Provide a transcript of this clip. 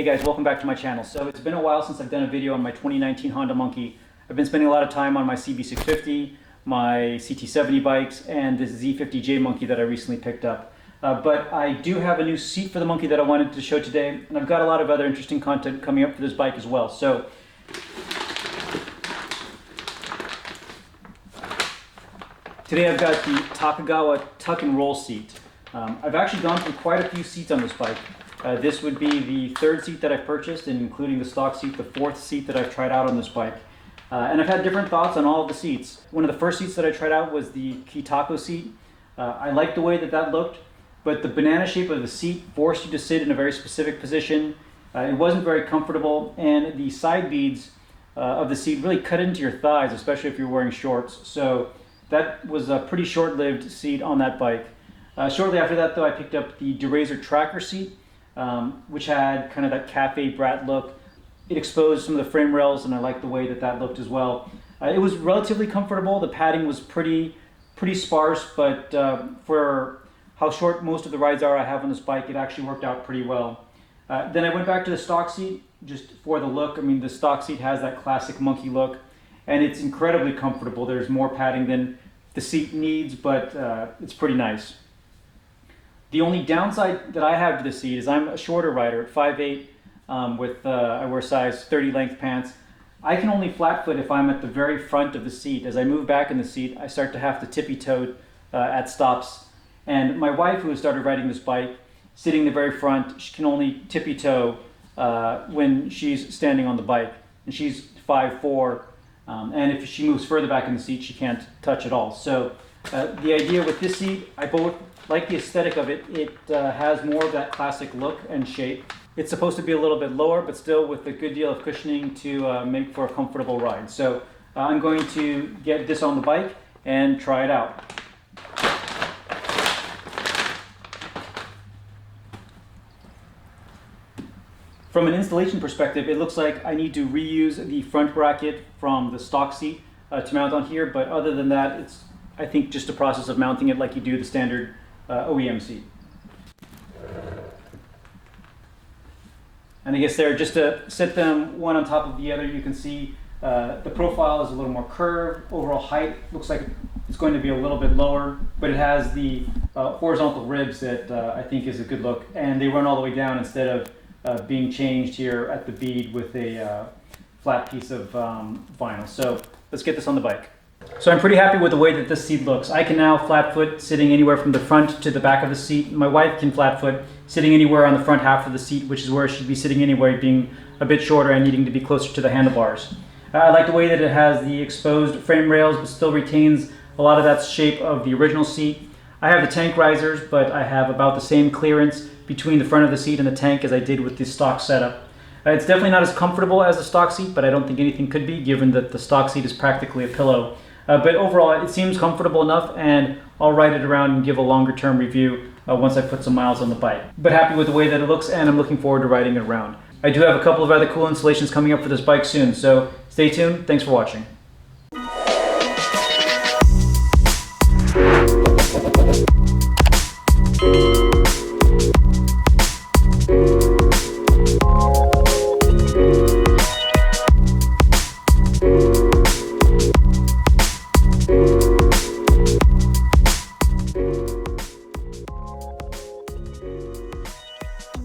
guys, welcome back to my channel. So it's been a while since I've done a video on my 2019 Honda Monkey. I've been spending a lot of time on my CB650, my CT70 bikes, and this Z50J Monkey that I recently picked up. But I do have a new seat for the Monkey that I wanted to show today, and I've got a lot of other interesting content coming up for this bike as well. So today I've got the Takegawa tuck and roll seat. I've actually gone through quite a few seats on this bike. This would be the third seat that I've purchased, and including the stock seat, the fourth seat that I've tried out on this bike. And I've had different thoughts on all of the seats. One of the first seats that I tried out was the Takegawa seat. I liked the way that that looked, but the banana shape of the seat forced you to sit in a very specific position. It wasn't very comfortable, and the side beads of the seat really cut into your thighs, especially if you're wearing shorts. So that was a pretty short-lived seat on that bike. Shortly after that, though, I picked up the Derazer Tracker seat, which had kind of that cafe brat look. It exposed some of the frame rails, and I liked the way that that looked as well. It was relatively comfortable. The padding was pretty sparse, but for how short most of the rides are I have on this bike, it actually worked out pretty well. Then I went back to the stock seat just for the look. I mean, the stock seat has that classic Monkey look, and it's incredibly comfortable. There's more padding than the seat needs, but it's pretty nice. The only downside that I have to the seat is I'm a shorter rider at 5'8", I wear size 30 length pants. I can only flat foot if I'm at the very front of the seat. As I move back in the seat, I start to have to tippy-toe at stops. And my wife, who has started riding this bike, sitting in the very front, she can only tippy-toe when she's standing on the bike. And she's 5'4", and if she moves further back in the seat, she can't touch at all. So the idea with this seat, I both like the aesthetic of it. It has more of that classic look and shape. It's supposed to be a little bit lower, but still with a good deal of cushioning to make for a comfortable ride. So I'm going to get this on the bike and try it out. From an installation perspective, it looks like I need to reuse the front bracket from the stock seat to mount on here, but other than that, it's, I think, just a process of mounting it like you do the standard OEM seat. And I guess there, just to set them one on top of the other, you can see the profile is a little more curved. Overall height looks like it's going to be a little bit lower, but it has the horizontal ribs that I think is a good look, and they run all the way down instead of being changed here at the bead with a flat piece of vinyl. So let's get this on the bike. So I'm pretty happy with the way that this seat looks. I can now flat foot sitting anywhere from the front to the back of the seat. My wife can flat foot sitting anywhere on the front half of the seat, which is where she'd be sitting anyway, being a bit shorter and needing to be closer to the handlebars. I like the way that it has the exposed frame rails, but still retains a lot of that shape of the original seat. I have the tank risers, but I have about the same clearance between the front of the seat and the tank as I did with the stock setup. It's definitely not as comfortable as the stock seat, but I don't think anything could be, given that the stock seat is practically a pillow. But overall, it seems comfortable enough, and I'll ride it around and give a longer term review once I put some miles on the bike. But happy with the way that it looks, and I'm looking forward to riding it around. I do have a couple of other cool installations coming up for this bike soon, so stay tuned. Thanks for watching.